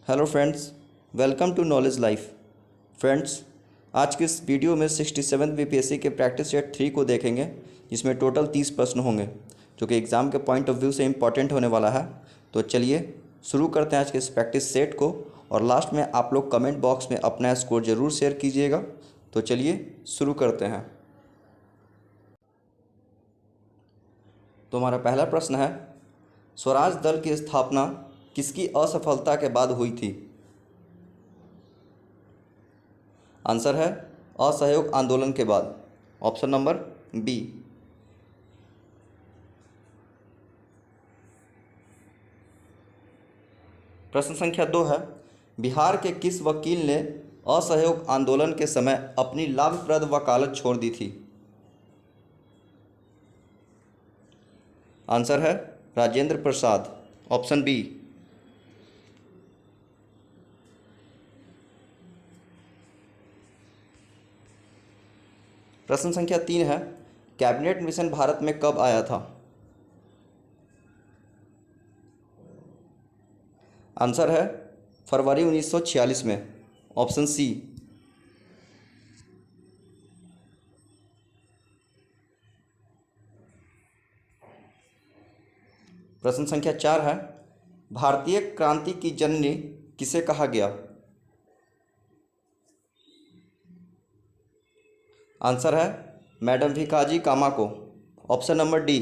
Hello friends, welcome to knowledge life. Friends, आज के इस वीडियो में 67 बीपीएससी के प्रैक्टिस सेट 3 को देखेंगे, जिसमें टोटल 30 प्रश्न होंगे, जो कि एग्ज़ाम के पॉइंट ऑफ व्यू से इम्पॉर्टेंट होने वाला है। तो चलिए शुरू करते हैं आज के इस प्रैक्टिस सेट को, और लास्ट में आप लोग कमेंट बॉक्स में अपना स्कोर ज़रूर शेयर कीजिएगा। तो चलिए शुरू करते हैं। तो हमारा पहला प्रश्न है, स्वराज दल की स्थापना किसकी असफलता के बाद हुई थी? आंसर है असहयोग आंदोलन के बाद, ऑप्शन नंबर बी। प्रश्न संख्या 2 है, बिहार के किस वकील ने असहयोग आंदोलन के समय अपनी लाभप्रद वकालत छोड़ दी थी? आंसर है राजेंद्र प्रसाद, ऑप्शन बी। प्रश्न संख्या 3 है, कैबिनेट मिशन भारत में कब आया था? आंसर है फरवरी 1946 में, ऑप्शन सी। प्रश्न संख्या 4 है, भारतीय क्रांति की जननी किसे कहा गया? आंसर है मैडम भिकाजी कामा को, ऑप्शन नंबर डी।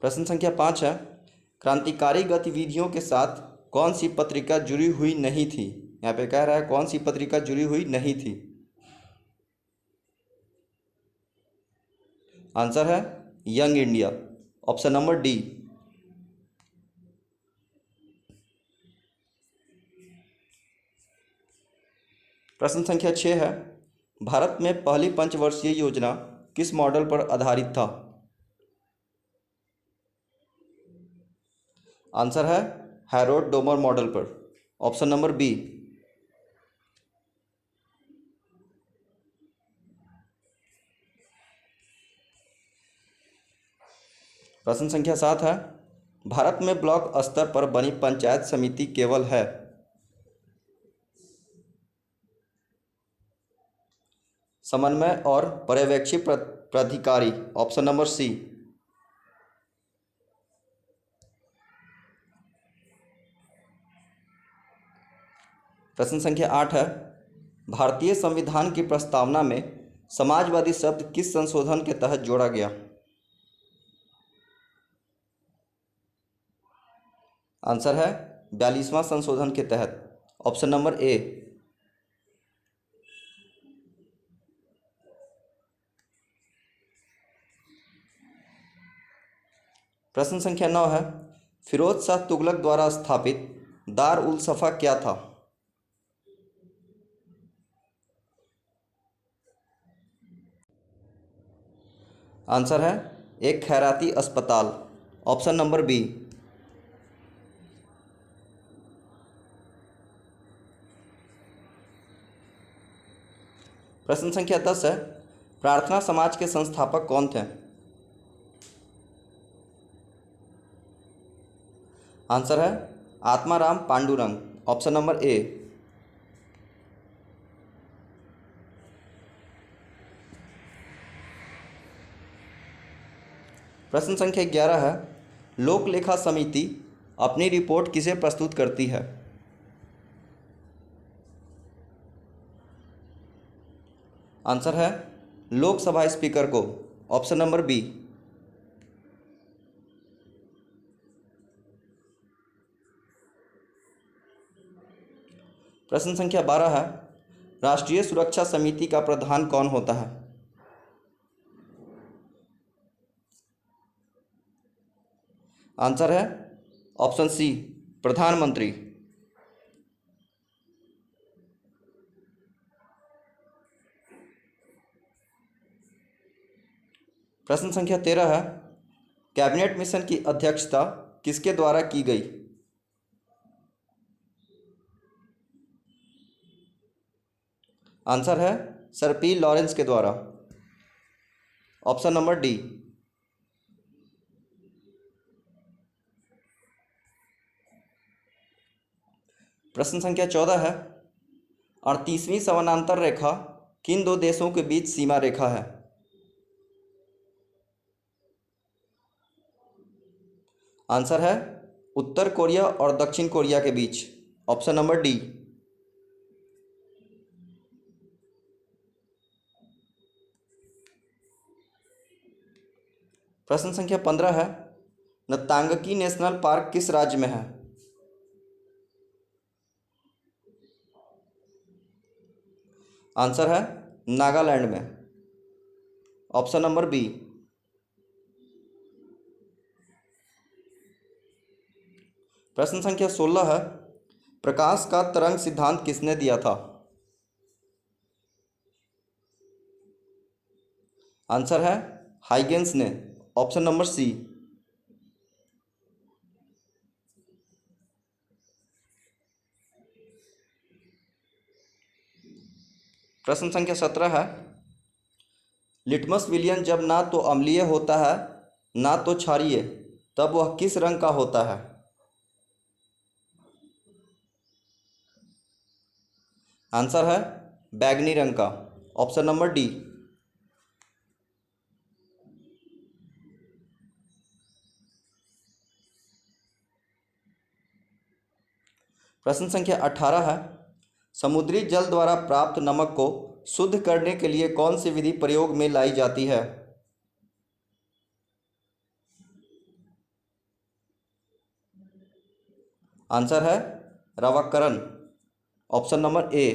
प्रश्न संख्या 5 है, क्रांतिकारी गतिविधियों के साथ कौन सी पत्रिका जुड़ी हुई नहीं थी? यहाँ पे कह रहा है कौन सी पत्रिका जुड़ी हुई नहीं थी। आंसर है young India, option number D. प्रश्न संख्या 6 है, भारत में पहली पंचवर्षीय योजना किस मॉडल पर आधारित था? आंसर है हैरोल्ड डोमर मॉडल पर, ऑप्शन नंबर बी। प्रश्न संख्या 7 है, भारत में ब्लॉक स्तर पर बनी पंचायत समिति केवल है? समन्वय और पर्यवेक्षी प्राधिकारी, ऑप्शन नंबर सी। प्रश्न संख्या 8 है, भारतीय संविधान की प्रस्तावना में समाजवादी शब्द किस संशोधन के तहत जोड़ा गया? आंसर है 42वां संशोधन के तहत, ऑप्शन नंबर ए। प्रश्न संख्या 9 है, फिरोज शाह तुगलक द्वारा स्थापित दार उल सफ़ा क्या था? आंसर है एक खैराती अस्पताल, ऑप्शन नंबर बी। प्रश्न संख्या 10 है, प्रार्थना समाज के संस्थापक कौन थे? आंसर है Atmaram Pandurang, option number A. प्रश्न संख्या 11 है, लोक लेखा समिति अपनी रिपोर्ट किसे प्रस्तुत करती है? आंसर है लोकसभा स्पीकर को, ऑप्शन नंबर बी। प्रश्न संख्या 12 है, राष्ट्रीय सुरक्षा समिति का प्रधान कौन होता है? आंसर है ऑप्शन सी, प्रधानमंत्री। प्रश्न संख्या 13 है, कैबिनेट मिशन की अध्यक्षता किसके द्वारा की गई? आंसर है सर पी लॉरेंस के द्वारा। Option number D. प्रश्न संख्या 14 है, 38वीं समानांतर रेखा किन दो देशों के बीच सीमा रेखा है? आंसर है उत्तर कोरिया और दक्षिण कोरिया के बीच, ऑप्शन नंबर डी। प्रश्न संख्या 15 है, नतांगकी नेशनल पार्क किस राज्य में है? आंसर है नागालैंड में, ऑप्शन नंबर बी। प्रश्न संख्या 16 है, प्रकाश का तरंग सिद्धांत किसने दिया था? आंसर है हाइगेंस ने, ऑप्शन नंबर सी। प्रश्न संख्या 17 है, लिटमस विलियन जब ना तो अम्लीय होता है ना तो क्षारीय, तब वह किस रंग का होता है? आंसर है बैगनी रंग का, ऑप्शन नंबर डी। प्रश्न संख्या 18 है, समुद्री जल द्वारा प्राप्त नमक को शुद्ध करने के लिए कौन सी विधि प्रयोग में लाई जाती है? आंसर है रवाकरण, ऑप्शन नंबर ए।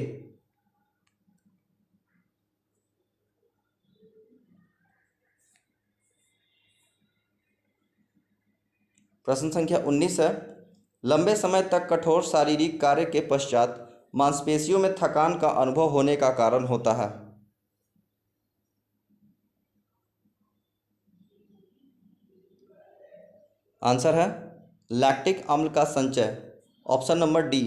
प्रश्न संख्या 19 है, लंबे समय तक कठोर शारीरिक कार्य के पश्चात मांसपेशियों में थकान का अनुभव होने का कारण होता है? आंसर है लैक्टिक अम्ल का संचय, ऑप्शन नंबर डी।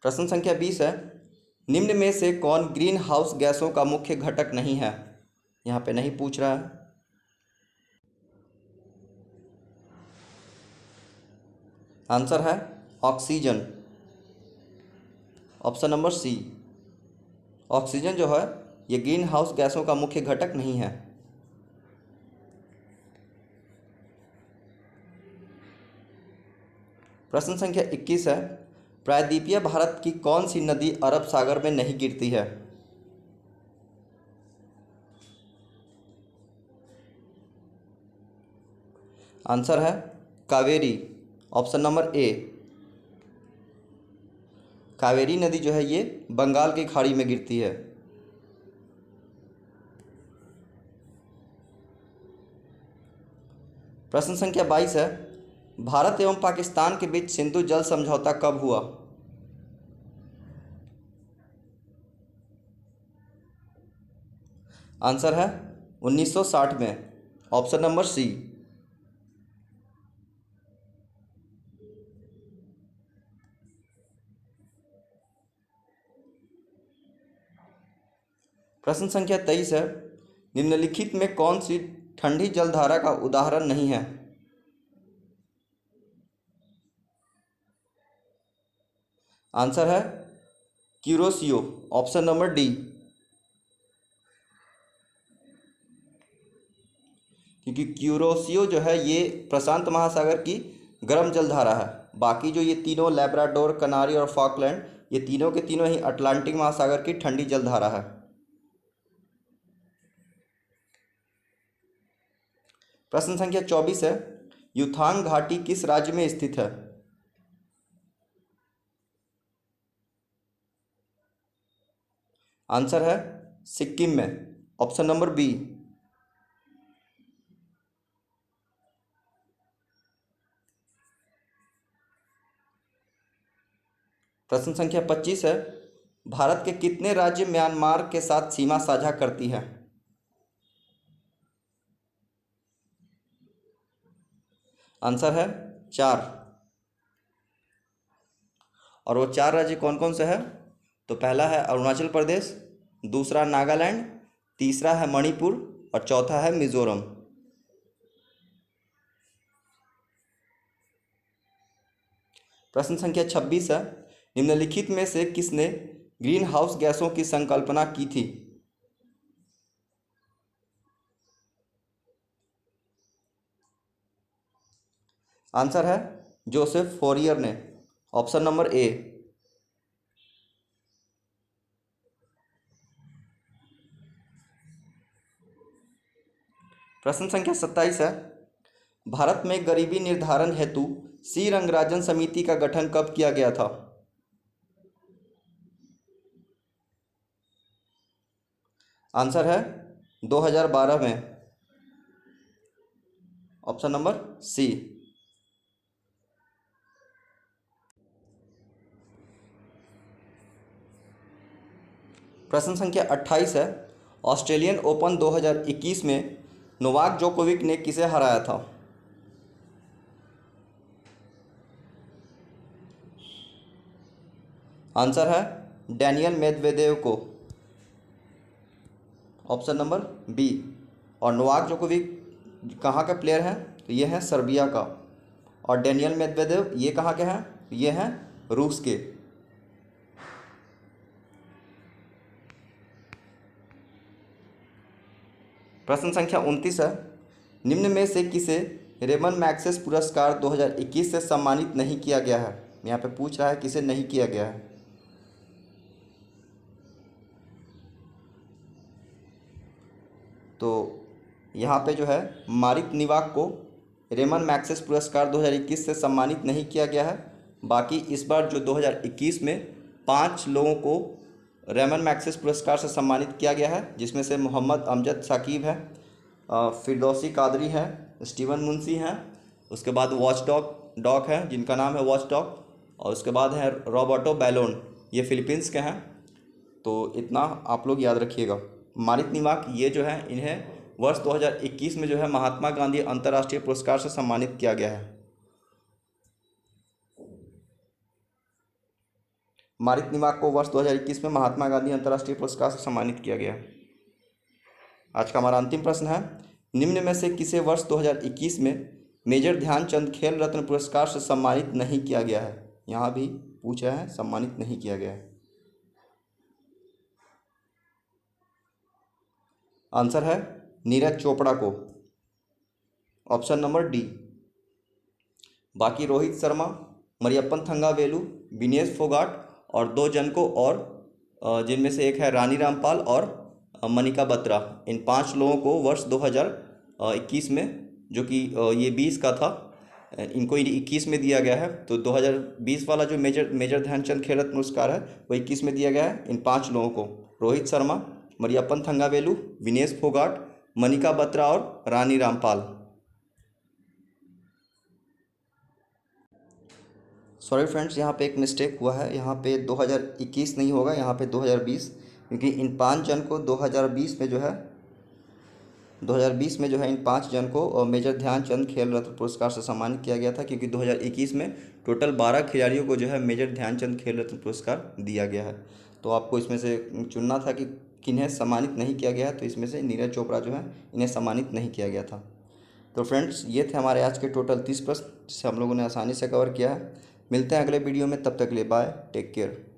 प्रश्न संख्या 20 है, निम्न में से कौन ग्रीन हाउस गैसों का मुख्य घटक नहीं है? यहाँ पे नहीं पूछ रहा है। आंसर है oxygen, option number C. Oxygen जो है ये ग्रीन हाउस गैसों का मुख्य घटक नहीं है। प्रश्न संख्या 21 है, प्रायद्वीपीय भारत की कौन सी नदी अरब सागर में नहीं गिरती है? आंसर है Kaveri, option number A. Kaveri नदी जो है ये बंगाल की खाड़ी में गिरती है। प्रश्न संख्या 22 है, भारत एवं पाकिस्तान के बीच सिंधु जल समझौता कब हुआ? आंसर है 1960 में, ऑप्शन नंबर सी। प्रश्न संख्या 23 है, निम्नलिखित में कौन सी ठंडी जलधारा का उदाहरण नहीं है? आंसर है क्यूरोसियो, ऑप्शन नंबर डी। क्योंकि क्यूरोसियो जो है ये प्रशांत महासागर की गर्म जलधारा है, बाकी जो ये तीनों लैब्राडोर, कनारी और फॉकलैंड, ये तीनों के तीनों ही अटलांटिक महासागर की ठंडी जलधारा है। प्रश्न संख्या 24 है, युथांग घाटी किस राज्य में स्थित है? आंसर है सिक्किम में, ऑप्शन नंबर बी। प्रश्न संख्या 25 है, भारत के कितने राज्य म्यांमार के साथ सीमा साझा करती है? आंसर है 4। और वो 4 राज्य कौन कौन से हैं? तो पहला है अरुणाचल प्रदेश, दूसरा नागालैंड, तीसरा है मणिपुर और चौथा है मिजोरम। प्रश्न संख्या 26 है, निम्नलिखित में से किसने ग्रीन हाउस गैसों की संकल्पना की थी? आंसर है जोसेफ फोरियर ने, ऑप्शन नंबर ए। प्रश्न संख्या 27 है, भारत में गरीबी निर्धारण हेतु सी रंगराजन समिति का गठन कब किया गया था? आंसर है 2012 में, ऑप्शन नंबर सी। प्रश्न संख्या 28 है, ऑस्ट्रेलियन ओपन 2021 में नोवाक जोकोविक ने किसे हराया था? आंसर है डैनियल मेदवेदेव को, ऑप्शन नंबर बी। और नोवाक जोकोविक कहाँ का प्लेयर है? तो ये है सर्बिया का। और डैनियल मेदवेदेव ये कहाँ के हैं? ये हैं रूस के। प्रश्न संख्या 29 है, निम्न में से किसे रेमन मैग्सेस पुरस्कार 2021 से सम्मानित नहीं किया गया है? यहाँ पे पूछ रहा है किसे नहीं किया गया है। तो यहाँ पे जो है मारिक निवाक को रेमन मैग्सेस पुरस्कार 2021 से सम्मानित नहीं किया गया है। बाकी इस बार जो 2021 में 5 लोगों को रेमन मैग्सेस पुरस्कार से सम्मानित किया गया है, जिसमें से मोहम्मद अमजद साकिब है, फिरदौसी कादरी है, स्टीवन मुंशी हैं, उसके बाद वॉच डॉग है जिनका नाम है वॉच डॉग, और उसके बाद है रॉबर्टो बैलोन, ये फिलीपींस के हैं। तो इतना आप लोग याद रखिएगा। मारिक निवाक ये जो है इन्हें वर्ष 2021 में जो है महात्मा गांधी अंतर्राष्ट्रीय पुरस्कार से सम्मानित किया गया है। मारिक निवाक को वर्ष 2021 में महात्मा गांधी अंतर्राष्ट्रीय पुरस्कार से सम्मानित किया गया। आज का हमारा अंतिम प्रश्न है, निम्न में से किसे वर्ष 2021 में मेजर ध्यानचंद खेल रत्न पुरस्कार से सम्मानित नहीं किया गया है? यहाँ भी पूछा है, सम्मानित नहीं किया गया है। आंसर है नीरज चोपड़ा को, ऑप्शन नंबर डी। बाकी रोहित शर्मा, मरियप्पन थंगावेलु, विनेश फोगाट और 2 जन को और जिनमें से एक है रानी रामपाल और मनिका बत्रा, इन 5 लोगों को वर्ष 2021 में, जो कि ये 20 का था, इनको 21 में दिया गया है। तो 2020 वाला जो मेजर ध्यानचंद खेल रत्न पुरस्कार है वो 21 में दिया गया है इन 5 लोगों को, रोहित शर्मा, मरियप्पन थंगावेलु, विनेश फोगाट, मनिका बत्रा और रानी रामपाल। सॉरी फ्रेंड्स, यहाँ पे एक मिस्टेक हुआ है, यहाँ पे 2021 नहीं होगा, यहाँ पे 2020, क्योंकि इन 5 जन को 2020 में जो है इन 5 जन को मेजर ध्यानचंद खेल रत्न पुरस्कार से सम्मानित किया गया था, क्योंकि 2021 में टोटल 12 खिलाड़ियों को जो है मेजर ध्यानचंद खेल रत्न पुरस्कार दिया गया है। तो आपको इसमें से चुनना था कि किन्हें सम्मानित नहीं किया गया है, तो इसमें से नीरज चोपड़ा जो है इन्हें सम्मानित नहीं किया गया था। तो फ्रेंड्स, ये थे हमारे आज के टोटल 30 प्रश्न, जिसे हम लोगों ने आसानी से कवर किया है। मिलते हैं अगले वीडियो में, तब तक के लिए बाय, टेक केयर।